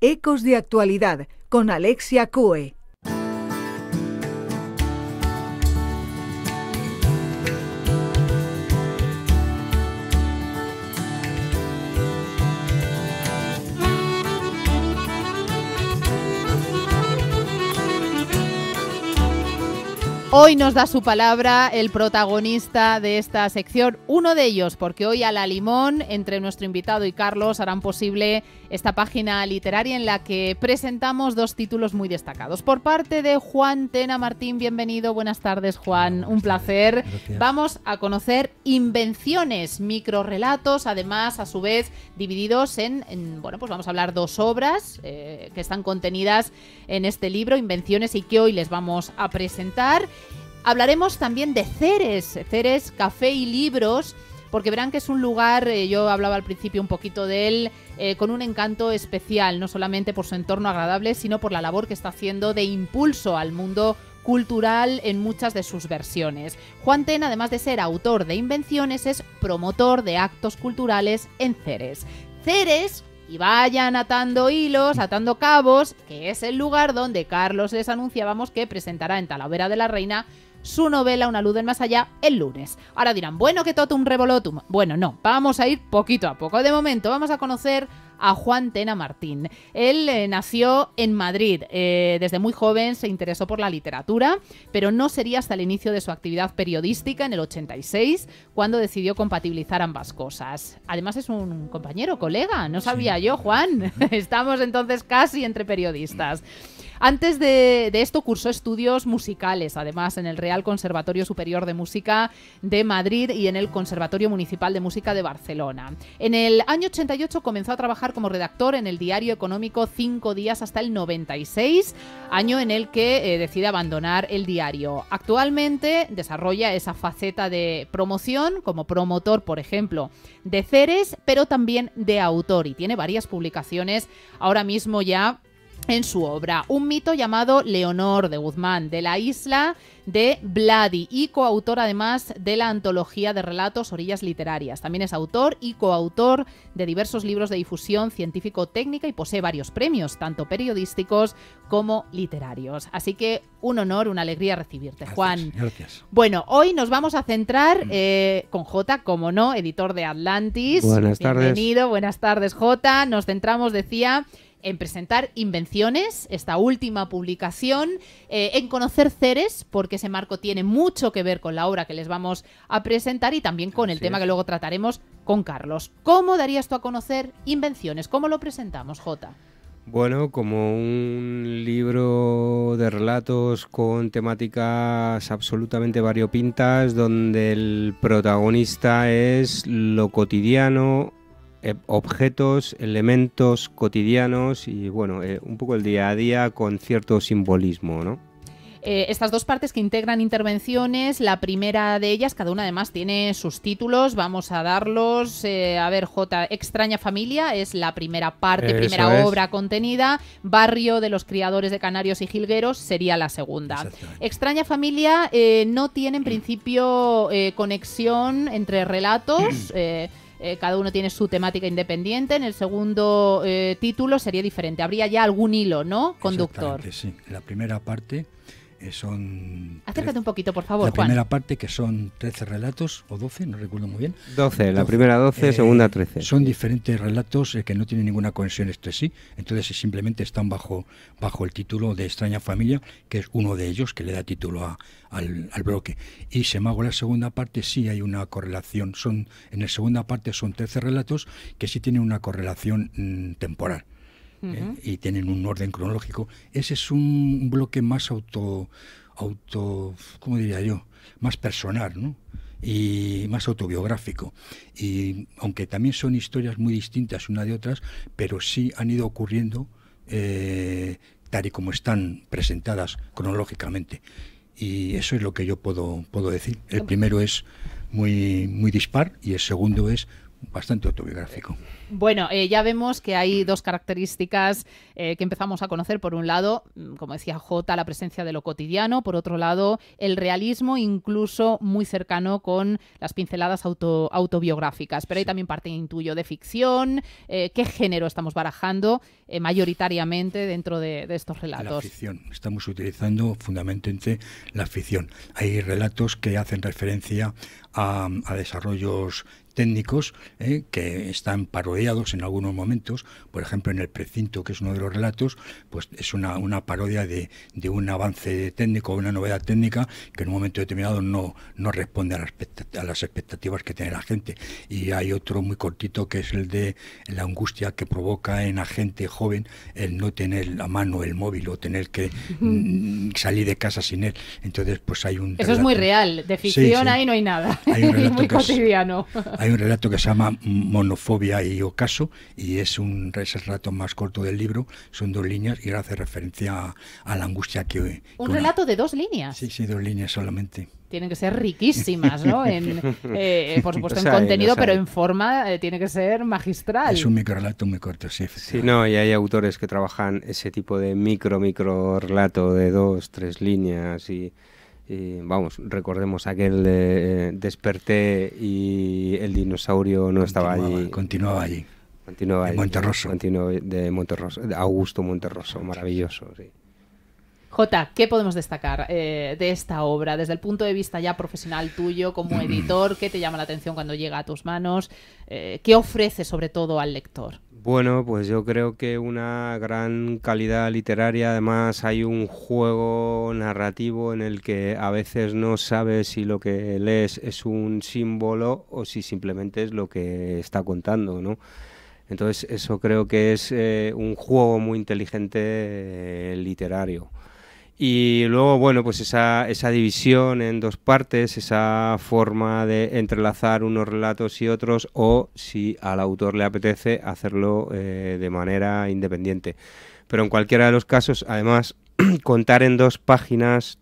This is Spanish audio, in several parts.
Ecos de Actualidad con Alexia Coe. Hoy nos da su palabra el protagonista de esta sección, uno de ellos, porque hoy a la limón, entre nuestro invitado y Carlos, harán posible esta página literaria en la que presentamos dos títulos muy destacados. Por parte de Juan Tena Martín, bienvenido, buenas tardes, Juan, un placer. Gracias. Vamos a conocer Invenciones, microrrelatos, además, a su vez, divididos bueno, pues vamos a hablar dos obras que están contenidas en este libro, Invenciones, y que hoy les vamos a presentar. Hablaremos también de Ceres, Café y Libros, porque verán que es un lugar, yo hablaba al principio un poquito de él, con un encanto especial, no solamente por su entorno agradable, sino por la labor que está haciendo de impulso al mundo cultural en muchas de sus versiones. Juan Tena, además de ser autor de Invenciones, es promotor de actos culturales en Ceres. Ceres, y vayan atando hilos, atando cabos, que es el lugar donde Carlos les anunciábamos que presentará en Talavera de la Reina su novela Una luz del más allá el lunes. Ahora dirán, bueno, que totum revolotum. Bueno, no, vamos a ir poquito a poco. De momento vamos a conocer a Juan Tena Martín. Él nació en Madrid. Desde muy joven se interesó por la literatura, pero no sería hasta el inicio de su actividad periodística en el 86 cuando decidió compatibilizar ambas cosas. Además es un compañero, colega, no sabía yo, Juan. Estamos entonces casi entre periodistas. Antes de esto cursó estudios musicales, además en el Real Conservatorio Superior de Música de Madrid y en el Conservatorio Municipal de Música de Barcelona. En el año 88 comenzó a trabajar como redactor en el diario económico 5 Días hasta el 96, año en el que decide abandonar el diario. Actualmente desarrolla esa faceta de promoción como promotor, por ejemplo, de Ceres, pero también de autor, y tiene varias publicaciones ahora mismo ya en su obra. Un mito llamado Leonor de Guzmán, de la isla de Vladi, y coautor además de la antología de relatos Orillas Literarias. También es autor y coautor de diversos libros de difusión científico-técnica y posee varios premios, tanto periodísticos como literarios. Así que un honor, una alegría recibirte, Juan. Gracias. Bueno, hoy nos vamos a centrar con Jota, como no, editor de Atlantis. Buenas tardes. Bienvenido, buenas tardes, Jota. Nos centramos, decía, en presentar Invenciones, esta última publicación, en conocer Ceres, porque ese marco tiene mucho que ver con la obra que les vamos a presentar y también con el tema que luego trataremos con Carlos. ¿Cómo darías tú a conocer Invenciones? ¿Cómo lo presentamos, Jota? Bueno, como un libro de relatos con temáticas absolutamente variopintas, donde el protagonista es lo cotidiano, objetos, elementos cotidianos y bueno, un poco el día a día con cierto simbolismo, ¿no? Estas dos partes que integran intervenciones, la primera de ellas, cada una además tiene sus títulos, vamos a darlos. A ver, Jota, Extraña Familia es la primera parte, primera obra contenida. Barrio de los Criadores de Canarios y Jilgueros sería la segunda. Extraña Familia no tiene en principio conexión entre relatos. Cada uno tiene su temática independiente. En el segundo título sería diferente. Habría ya algún hilo, ¿no? Conductor. Sí. La primera parte son... Acércate un poquito, por favor, La Juan. primera parte, que son 13 relatos, o 12, no recuerdo muy bien. 12, la primera 12, segunda 13. Son diferentes relatos que no tienen ninguna conexión entre sí, entonces simplemente están bajo el título de Extraña Familia, que es uno de ellos, que le da título al bloque. Y si me hago la segunda parte, sí hay una correlación. En la segunda parte son 13 relatos que sí tienen una correlación temporal. Y tienen un orden cronológico. Ese es un bloque más ¿cómo diría yo? Más personal, ¿no? Y más autobiográfico. Y aunque también son historias muy distintas una de otras, pero sí han ido ocurriendo tal y como están presentadas cronológicamente. Y eso es lo que yo puedo decir. El primero es muy dispar y el segundo es bastante autobiográfico. Bueno, ya vemos que hay dos características que empezamos a conocer. Por un lado, como decía Jota, la presencia de lo cotidiano. Por otro lado, el realismo, incluso muy cercano con las pinceladas autobiográficas. Pero hay también parte, intuyo, de ficción. ¿Qué género estamos barajando mayoritariamente dentro de estos relatos? La ficción. Estamos utilizando fundamentalmente la ficción. Hay relatos que hacen referencia a desarrollos técnicos que están parodiados en algunos momentos. Por ejemplo, en El precinto, que es uno de los relatos, pues es una parodia de un avance técnico, una novedad técnica que en un momento determinado no responde a las expectativas que tiene la gente. Y hay otro muy cortito que es el de la angustia que provoca en la gente joven el no tener a mano el móvil o tener que salir de casa sin él. Entonces, pues hay un Eso relato, es muy real. De ficción sí. ahí no hay nada. Hay un relato muy que es, cotidiano. Hay un relato que se llama Monofobia y Ocaso, y es el relato más corto del libro. Son 2 líneas y hace referencia a la angustia que... ¿Un relato de 2 líneas? Sí, 2 líneas solamente. Tienen que ser riquísimas, ¿no? Por supuesto, en contenido, pero en forma tiene que ser magistral. Es un microrelato muy corto, sí. Sí, no, y hay autores que trabajan ese tipo de micro relato de 2, 3 líneas y vamos, recordemos aquel de Desperté y el dinosaurio no estaba allí. Continuaba allí. Continuaba allí. Monterroso. De Monterroso, de Augusto Monterroso, maravilloso, sí. Jota, ¿qué podemos destacar de esta obra desde el punto de vista ya profesional tuyo como editor? ¿Qué te llama la atención cuando llega a tus manos? ¿Qué ofrece sobre todo al lector? Bueno, pues yo creo que una gran calidad literaria. Además hay un juego narrativo en el que a veces no sabes si lo que lees es un símbolo o si simplemente es lo que está contando, ¿no? Entonces eso creo que es un juego muy inteligente literario. Y luego, bueno, pues esa división en 2 partes, esa forma de entrelazar unos relatos y otros, o si al autor le apetece hacerlo de manera independiente. Pero en cualquiera de los casos, además, contar en 2 páginas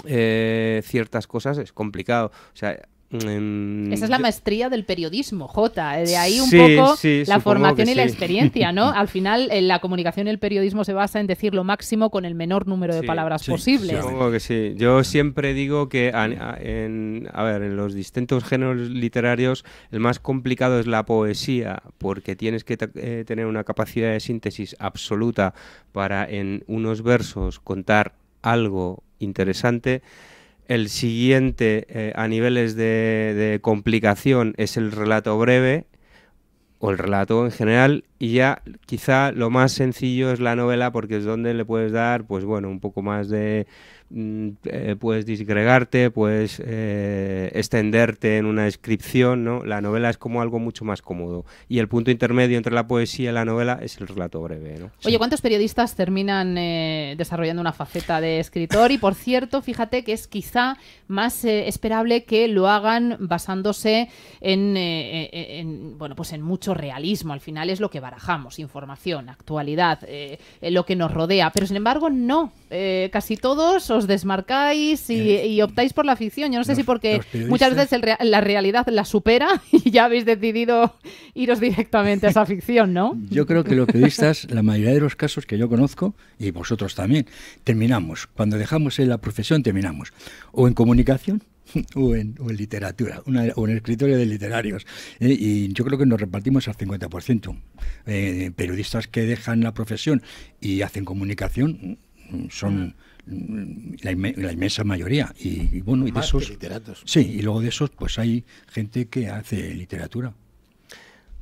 ciertas cosas es complicado. O sea, esa es la maestría del periodismo, Jota. De ahí un sí, poco sí, la formación y la sí. experiencia, ¿no? Al final, la comunicación y el periodismo se basa en decir lo máximo con el menor número de palabras posibles. Supongo que sí. Yo siempre digo que en los distintos géneros literarios el más complicado es la poesía, porque tienes que tener una capacidad de síntesis absoluta para en unos versos contar algo interesante. El siguiente a niveles de complicación es el relato breve o el relato en general, y ya quizá lo más sencillo es la novela, porque es donde le puedes dar, pues bueno, un poco más de... puedes disgregarte, puedes extenderte en una descripción, ¿no? La novela es como algo mucho más cómodo, y el punto intermedio entre la poesía y la novela es el relato breve, ¿no? Oye, ¿cuántos periodistas terminan desarrollando una faceta de escritor? Y por cierto, fíjate que es quizá más esperable que lo hagan basándose en mucho realismo. Al final es lo que barajamos, información, actualidad, lo que nos rodea, pero sin embargo no, casi todos os desmarcáis y optáis por la ficción. Yo no sé si porque muchas veces la realidad la supera y ya habéis decidido iros directamente a esa ficción, ¿no? Yo creo que los periodistas, la mayoría de los casos que yo conozco, y vosotros también, terminamos. Cuando dejamos la profesión, terminamos. O en comunicación o en literatura, o en escritorio de literarios. Y yo creo que nos repartimos al 50%. Periodistas que dejan la profesión y hacen comunicación son... la inmensa mayoría y bueno, y de esos literatos. Sí, y luego de esos pues hay gente que hace literatura.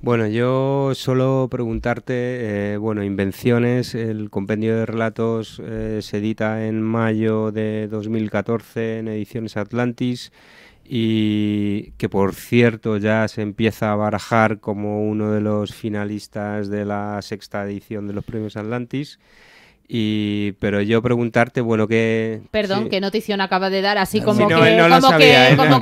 Bueno, yo solo preguntarte, Invenciones, el compendio de relatos se edita en mayo de 2014 en Ediciones Atlantis, y que por cierto ya se empieza a barajar como uno de los finalistas de la 6ª edición de los premios Atlantis. Pero yo preguntarte, ¿qué...? Perdón, sí. ¿qué notición acaba de dar? Así como Sí,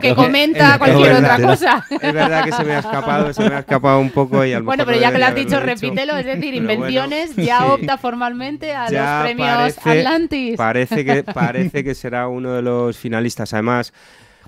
que comenta cualquier otra cosa. Es verdad que se me ha escapado un poco y a lo mejor pero ya que lo has debería dicho, haberlo repítelo. Es decir, Pero Invenciones ya opta formalmente a los premios Atlantis. Parece que será uno de los finalistas. Además,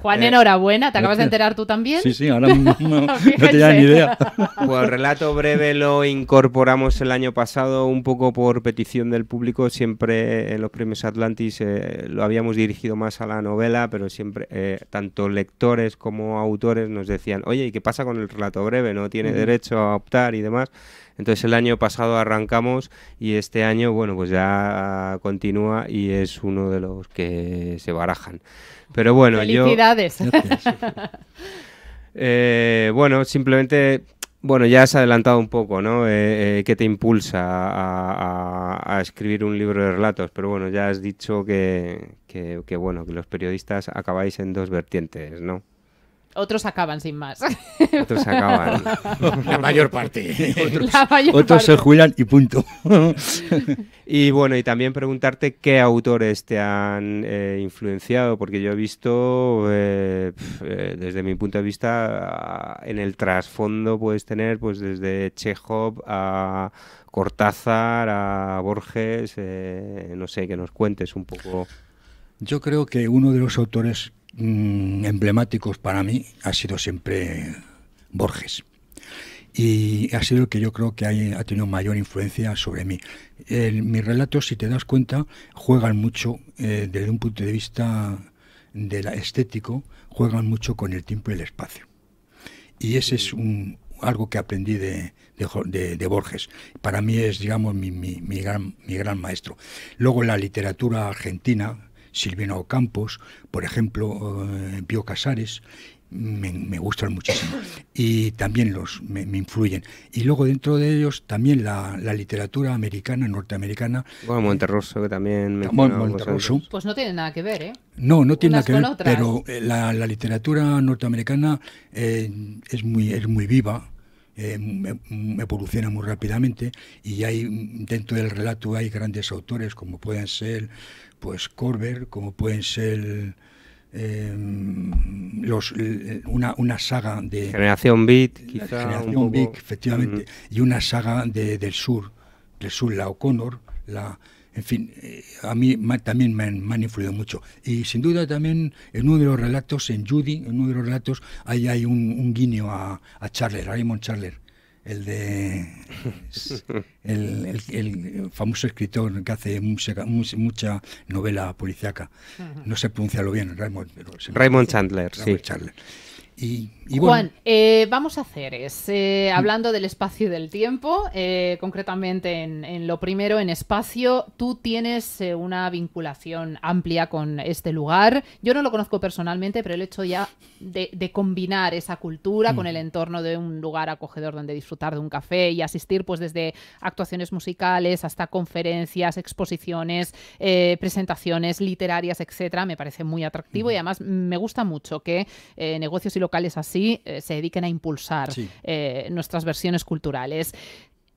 Juan, enhorabuena. ¿Te acabas de enterar tú también? Sí, ahora mismo no tenía ni idea. Pues el relato breve lo incorporamos el año pasado un poco por petición del público. Siempre en los premios Atlantis lo habíamos dirigido más a la novela, pero siempre tanto lectores como autores nos decían, oye, ¿y qué pasa con el relato breve? ¿No tiene derecho a optar y demás? Entonces el año pasado arrancamos y este año, bueno, pues ya continúa y es uno de los que se barajan. Pero bueno, ¡felicidades! Bueno, simplemente, bueno, ya has adelantado un poco, ¿no? ¿Qué te impulsa a escribir un libro de relatos? Pero bueno, ya has dicho que bueno, que los periodistas acabáis en dos vertientes, ¿no? Otros acaban sin más. Otros acaban. La mayor parte. Otros se jubilan y punto. Y bueno, y también preguntarte qué autores te han influenciado, porque yo he visto, desde mi punto de vista, en el trasfondo puedes tener pues desde Chekhov a Cortázar, a Borges, no sé, que nos cuentes un poco. Yo creo que uno de los autores emblemáticos para mí ha sido siempre Borges, y ha sido el que yo creo que ha tenido mayor influencia sobre mí. Mis relatos, si te das cuenta, juegan mucho desde un punto de vista estético, juegan mucho con el tiempo y el espacio, y ese es algo que aprendí de Borges. Para mí es, digamos, mi gran maestro. Luego la literatura argentina, Silvino Campos, por ejemplo, Pío Casares, me gustan muchísimo y también me influyen. Y luego dentro de ellos también la literatura americana, norteamericana. Bueno, Monterroso, que también Monterroso. Pues no tiene nada que ver, ¿eh? No tiene Unas nada que ver, con pero la literatura norteamericana es muy viva. Evoluciona muy rápidamente, y dentro del relato hay grandes autores como pueden ser pues Corber, como pueden ser una saga de Generación Beat, quizá Generación Beat, efectivamente, y una saga del sur, la O'Connor, en fin, a mí también me han influido mucho. Y sin duda también en uno de los relatos, en Judy, hay un guiño a Raymond Chandler, el famoso escritor que hace mucha novela policíaca. No sé pronunciarlo bien, Raymond Chandler, sí. Chandler. Y Juan, vamos a hacer hablando del espacio y del tiempo, concretamente en lo primero, en espacio, tú tienes una vinculación amplia con este lugar. Yo no lo conozco personalmente, pero el hecho ya de combinar esa cultura con el entorno de un lugar acogedor donde disfrutar de un café y asistir pues desde actuaciones musicales hasta conferencias, exposiciones, presentaciones literarias, etcétera, me parece muy atractivo y además me gusta mucho que negocios y locales así se dediquen a impulsar nuestras versiones culturales.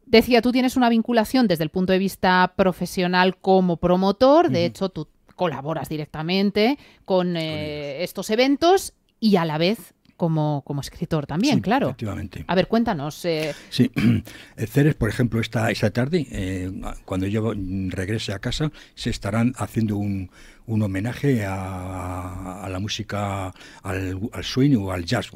Decía, tú tienes una vinculación desde el punto de vista profesional como promotor, de hecho tú colaboras directamente con estos eventos y a la vez como escritor también, sí, claro. Efectivamente. A ver, cuéntanos. Sí, Ceres, por ejemplo, esta tarde, cuando yo regrese a casa, se estarán haciendo un homenaje a la música, al swing o al jazz.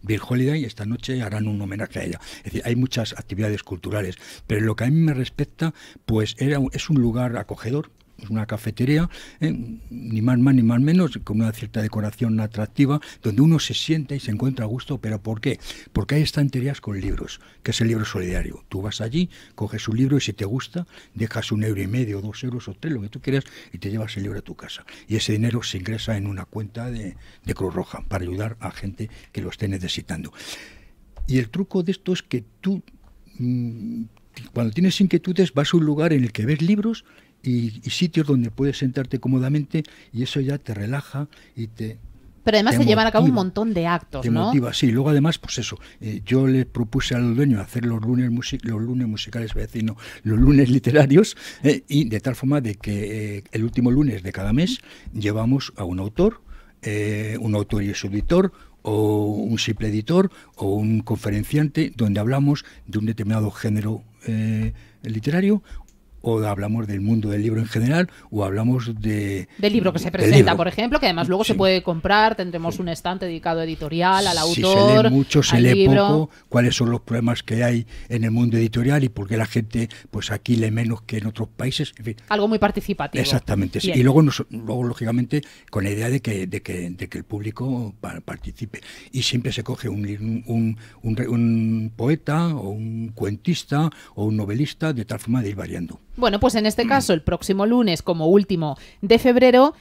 Bill Holiday, esta noche harán un homenaje a ella. Es decir, hay muchas actividades culturales, pero en lo que a mí me respecta, pues es un lugar acogedor. Es una cafetería, ni más ni más menos, con una cierta decoración atractiva, donde uno se sienta y se encuentra a gusto. ¿Pero por qué? Porque hay estanterías con libros, que es el libro solidario. Tú vas allí, coges un libro y si te gusta, dejas €1,50 o €2 o €3, lo que tú quieras, y te llevas el libro a tu casa. Y ese dinero se ingresa en una cuenta de Cruz Roja para ayudar a gente que lo esté necesitando. Y el truco de esto es que tú, cuando tienes inquietudes, vas a un lugar en el que ves libros y sitios donde puedes sentarte cómodamente, y eso ya te relaja y te... Pero además se llevan a cabo un montón de actos, ¿no? Te motiva, sí. Luego además, pues eso, yo le propuse al dueño hacer los lunes musicales, voy a decir, no, los lunes literarios, y de tal forma de que el último lunes de cada mes llevamos a un autor y su editor, o un simple editor, o un conferenciante, donde hablamos de un determinado género literario, o hablamos del mundo del libro en general, o hablamos del libro que se del presenta, libro. por ejemplo, que además luego se Sí. puede comprar, tendremos un estante dedicado editorial, al Si autor, se lee mucho, se al lee libro. poco, cuáles son los problemas que hay en el mundo editorial y por qué la gente pues aquí lee menos que en otros países, en fin. Algo muy participativo. Exactamente, sí. Bien. Y luego, luego lógicamente con la idea de que el público participe, y siempre se coge un poeta o un cuentista o un novelista, de tal forma de ir variando. Bueno, pues en este caso, el próximo lunes, como último de febrero,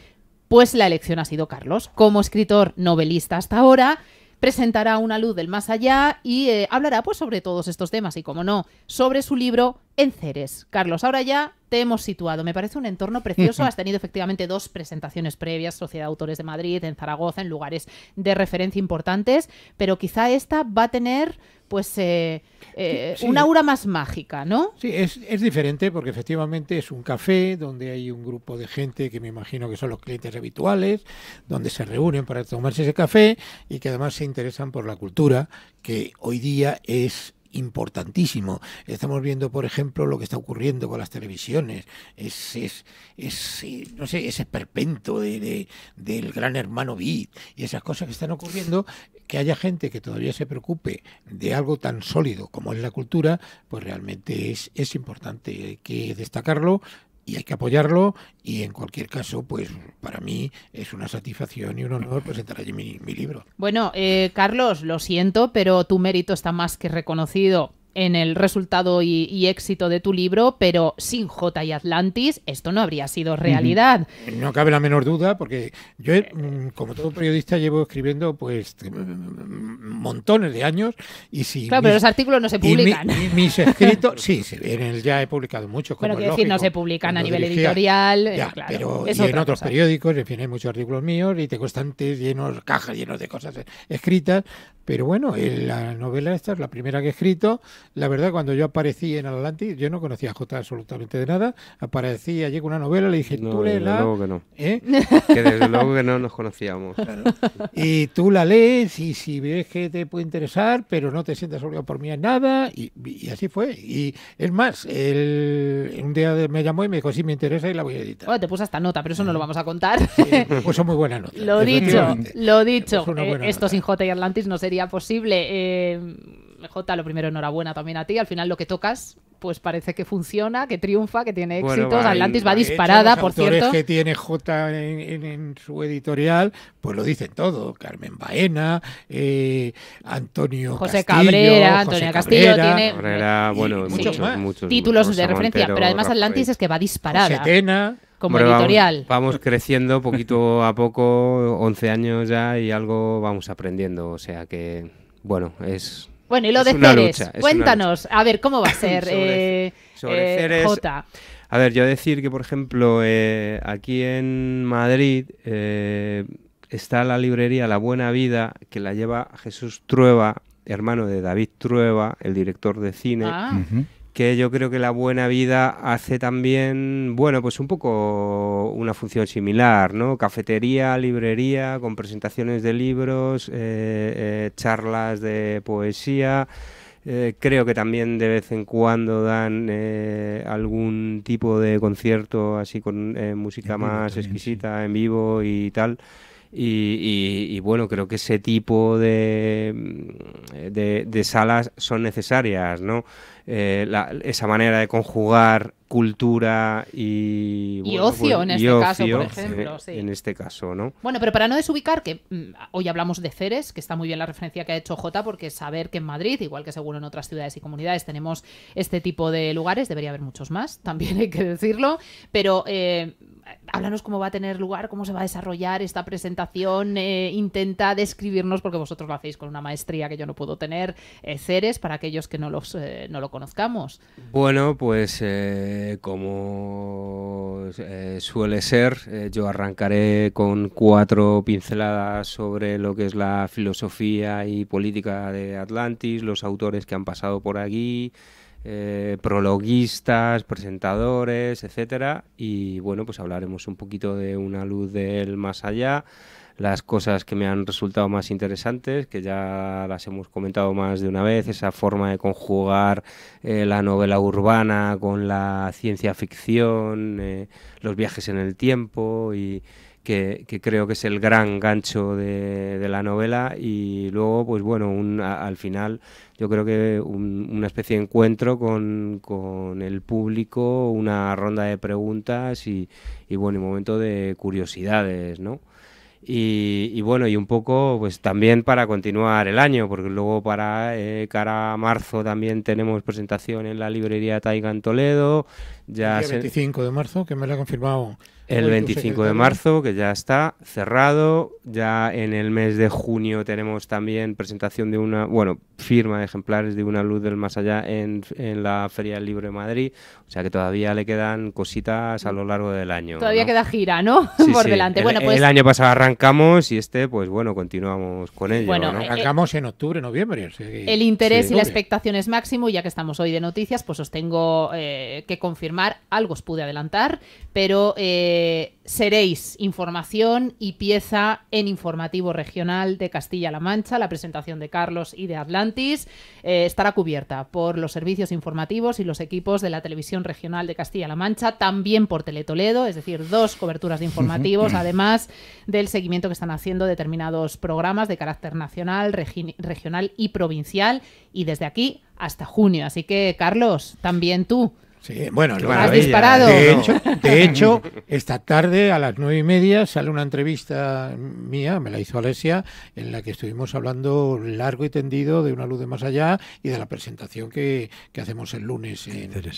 pues la elección ha sido Carlos. Como escritor novelista hasta ahora, presentará Una luz del más allá y hablará pues sobre todos estos temas y, como no, sobre su libro Enceres. Carlos, ahora ya te hemos situado. Me parece un entorno precioso. Has tenido efectivamente 2 presentaciones previas, Sociedad de Autores de Madrid, en Zaragoza, en lugares de referencia importantes, pero quizá esta va a tener pues Sí. una aura más mágica, ¿no? Sí, es diferente porque efectivamente es un café donde hay un grupo de gente que me imagino que son los clientes habituales, donde se reúnen para tomarse ese café y que además se interesan por la cultura, que hoy día es importantísimo. Estamos viendo, por ejemplo, lo que está ocurriendo con las televisiones, no sé, ese esperpento del Gran Hermano Vid y esas cosas que están ocurriendo. Que haya gente que todavía se preocupe de algo tan sólido como es la cultura, pues realmente es importante, hay que destacarlo y hay que apoyarlo, y en cualquier caso, pues para mí es una satisfacción y un honor presentar allí mi libro. Bueno, Carlos, lo siento, pero tu mérito está más que reconocido en el resultado y éxito de tu libro, pero sin J y Atlantis esto no habría sido realidad. No cabe la menor duda, porque yo, como todo periodista, llevo escribiendo pues montones de años, y si Claro, pero los artículos no se publican. mis escritos, sí, en el ya he publicado muchos, como Bueno, es quiero decir, no lógico, se publican a cuando nivel dirigía. editorial, Ya, claro, pero es y en otra otros cosa. periódicos, en fin, hay muchos artículos míos y tengo estantes llenos, cajas llenos de cosas escritas. Pero bueno, la novela esta es la primera que he escrito. La verdad, cuando yo aparecí en Atlantis, yo no conocía a J absolutamente de nada. Aparecí allí con una novela, le dije, No, tú desde léela. luego que no. ¿Eh? Que desde luego que no nos conocíamos. Claro. Y tú la lees y si ves que te puede interesar, pero no te sientas obligado por mí en nada. Y así fue. Y es más, un día me llamó y me dijo, sí, me interesa y la voy a editar. Bueno, te puse esta nota, pero eso no lo vamos a contar. Sí, me puso muy buena nota. Lo dicho, efectivamente. lo dicho. Pues una buena Esto nota. sin J y Atlantis no sería posible. J, lo primero, enhorabuena también a ti. Al final lo que tocas, pues parece que funciona, que triunfa, que tiene Bueno, éxitos. va, Atlantis va De hecho, disparada, los por autores cierto. que tiene J en su editorial, pues lo dicen todo. Carmen Baena, Antonio José Castillo, Cabrera, José Antonio Castillo, Cabrera, tiene Cabrera, y bueno, muchos más. muchos títulos Rosa de referencia. Montero, Pero además Rafael. Atlantis es que va José disparada Tena. como Hombre, editorial. Vamos creciendo poquito a poco, 11 años ya, y algo vamos aprendiendo. O sea que, bueno, es... Bueno, y lo es de una Ceres, lucha, es una cuéntanos, a ver, ¿cómo va a ser sobre Ceres. J? A ver, yo decir que, por ejemplo, aquí en Madrid está la librería La Buena Vida, que la lleva Jesús Trueba, hermano de David Trueba, el director de cine, Ah, Ujú. que yo creo que La Buena Vida hace también, bueno, pues un poco una función similar, ¿no? Cafetería, librería, con presentaciones de libros, charlas de poesía. Creo que también de vez en cuando dan algún tipo de concierto así con música En vivo más también, exquisita, en vivo y tal. Y bueno, creo que ese tipo de salas son necesarias, ¿no? Esa manera de conjugar cultura y ocio, pues, en y este caso, ocio, por ejemplo, sí. en este caso, ¿no? bueno, pero para no desubicar, que hoy hablamos de Ceres, que está muy bien la referencia que ha hecho J, porque saber que en Madrid, igual que seguro en otras ciudades y comunidades, tenemos este tipo de lugares, debería haber muchos más, también hay que decirlo, pero háblanos cómo va a tener lugar, cómo se va a desarrollar esta presentación, intenta describirnos, porque vosotros lo hacéis con una maestría que yo no puedo tener, Ceres, para aquellos que no lo conozcamos. Bueno, pues como suele ser, yo arrancaré con 4 pinceladas sobre lo que es la filosofía y política de Atlantis, los autores que han pasado por aquí, prologuistas, presentadores, etcétera, y bueno, pues hablaremos un poquito de Una luz del más allá, las cosas que me han resultado más interesantes, que ya las hemos comentado más de una vez, esa forma de conjugar la novela urbana con la ciencia ficción, los viajes en el tiempo, y que creo que es el gran gancho de la novela. Y luego, pues bueno, al final yo creo que una especie de encuentro con el público, una ronda de preguntas y bueno, un momento de curiosidades, ¿no? Y bueno, y un poco pues también para continuar el año, porque luego para cara a marzo también tenemos presentación en la librería Taiga en Toledo. Ya el 25 de marzo, que me lo ha confirmado el 25 de marzo, que ya está cerrado. Ya en el mes de junio tenemos también presentación de firma de ejemplares de Una luz del más allá en la Feria del Libro de Madrid. O sea que todavía le quedan cositas a lo largo del año. Todavía, ¿no? Queda gira, ¿no? Sí, por sí. delante. Bueno, pues el año pasado arrancamos y pues bueno, continuamos con ello. Bueno, ¿no? Arrancamos en octubre, noviembre. O sea que... El interés Sí. y la expectación es máximo, y ya que estamos hoy de noticias, pues os tengo que confirmar, algo os pude adelantar, pero seréis información y pieza en Informativo Regional de Castilla-La Mancha. La presentación de Carlos y de Atlantis estará cubierta por los servicios informativos y los equipos de la Televisión Regional de Castilla-La Mancha, también por Teletoledo, es decir, 2 coberturas de informativos, además del seguimiento que están haciendo determinados programas de carácter nacional, regional y provincial, y desde aquí hasta junio. Así que, Carlos, también tú. Sí, bueno, ¿Has disparado? De hecho, esta tarde a las 9:30 sale una entrevista mía, me la hizo Alesia, en la que estuvimos hablando largo y tendido de Una luz de más allá y de la presentación que hacemos el lunes.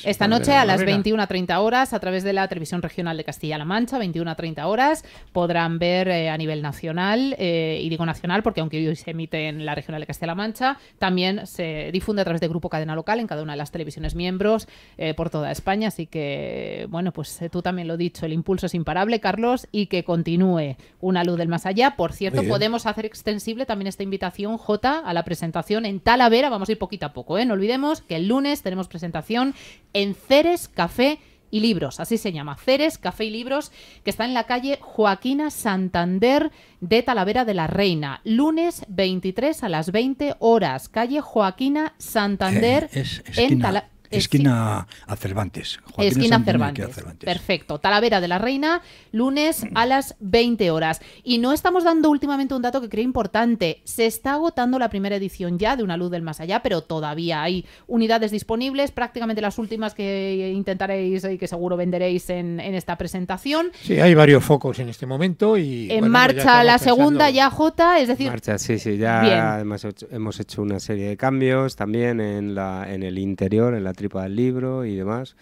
Esta noche a las 21:30 horas, a través de la Televisión Regional de Castilla-La Mancha, 21:30 horas, podrán ver a nivel nacional, y digo nacional porque aunque hoy se emite en la Regional de Castilla-La Mancha, también se difunde a través de Grupo Cadena Local en cada una de las televisiones miembros por toda España. Así que, bueno, pues tú también lo has dicho, el impulso es imparable, Carlos, y que continúe Una luz del más allá. Por cierto, podemos hacer extensible también esta invitación, Jota, a la presentación en Talavera. Vamos a ir poquito a poco, ¿eh? No olvidemos que el lunes tenemos presentación en Ceres Café y Libros, así se llama, Ceres Café y Libros, que está en la calle Joaquina Santander de Talavera de la Reina. Lunes 23 a las 20 horas, calle Joaquina Santander en Talavera. Esquina a Cervantes. Esquina Cervantes. Perfecto. Talavera de la Reina, lunes a las 20 horas. Y no estamos dando últimamente un dato que creo importante. Se está agotando la primera edición ya de Una luz del más allá, pero todavía hay unidades disponibles, prácticamente las últimas que intentaréis y que seguro venderéis en esta presentación. Sí, hay varios focos en este momento. Y en marcha la segunda ya, Jota, es decir... En marcha, sí, ya bien. Además hemos hecho una serie de cambios también en el interior, en la tripa del libro y demás.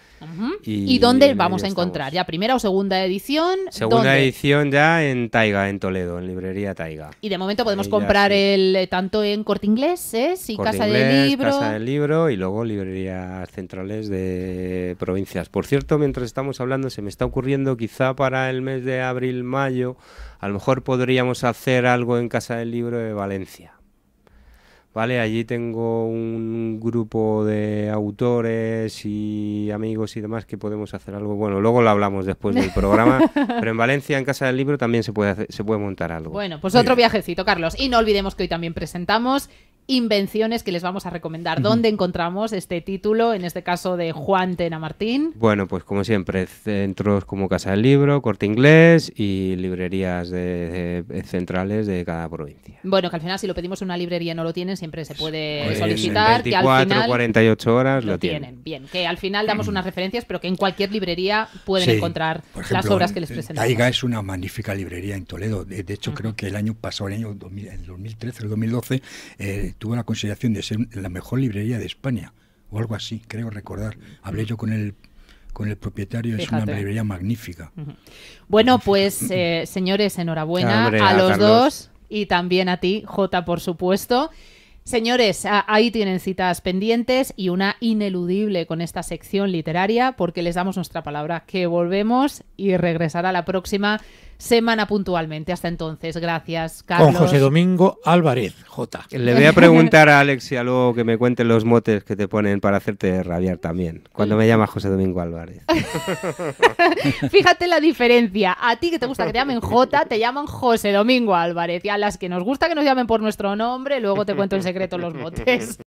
¿Y dónde vamos a encontrar? ¿Ya primera o segunda edición? Segunda edición ya en Taiga, en Toledo, en librería Taiga. Y de momento podemos comprar tanto en Corte Inglés, y Corte Casa Inglés, del Libro. Casa del Libro, y luego librerías centrales de provincias. Por cierto, mientras estamos hablando, se me está ocurriendo, quizá para el mes de abril-mayo, a lo mejor podríamos hacer algo en Casa del Libro de Valencia. Vale, allí tengo un grupo de autores y amigos y demás que podemos hacer algo. Bueno, luego lo hablamos después del programa, pero en Valencia, en Casa del Libro, también se puede montar algo. Bueno, pues otro viajecito, Carlos. Y no olvidemos que hoy también presentamos Invenciones, que les vamos a recomendar. ¿Dónde encontramos este título, en este caso de Juan Tena Martín? Bueno, pues como siempre, centros como Casa del Libro, Corte Inglés y librerías centrales de cada provincia. Bueno, que al final si lo pedimos en una librería y no lo tienen, siempre se puede solicitar. En 24, que al final 48 horas lo tienen. Bien, que al final damos unas referencias, pero que en cualquier librería pueden encontrar por ejemplo, las obras que les presentamos. Taiga es una magnífica librería en Toledo. De hecho, creo que el año pasado, el 2013, el 2012, tuvo la consideración de ser la mejor librería de España, o algo así, creo recordar. Hablé yo con el propietario. Fíjate. Es una librería magnífica. Bueno, pues señores, enhorabuena a los dos, y también a ti, Jota, por supuesto. Señores, ahí tienen citas pendientes y una ineludible con esta sección literaria, porque les damos nuestra palabra que volvemos y regresará la próxima semana puntualmente. Hasta entonces, gracias, Carlos. Con José Domingo Álvarez, J. Le voy a preguntar a Alexia luego que me cuenten los motes que te ponen para hacerte rabiar también, cuando me llama José Domingo Álvarez. Fíjate la diferencia. A ti que te gusta que te llamen J, te llaman José Domingo Álvarez. Y a las que nos gusta que nos llamen por nuestro nombre, luego te cuento en secreto los motes.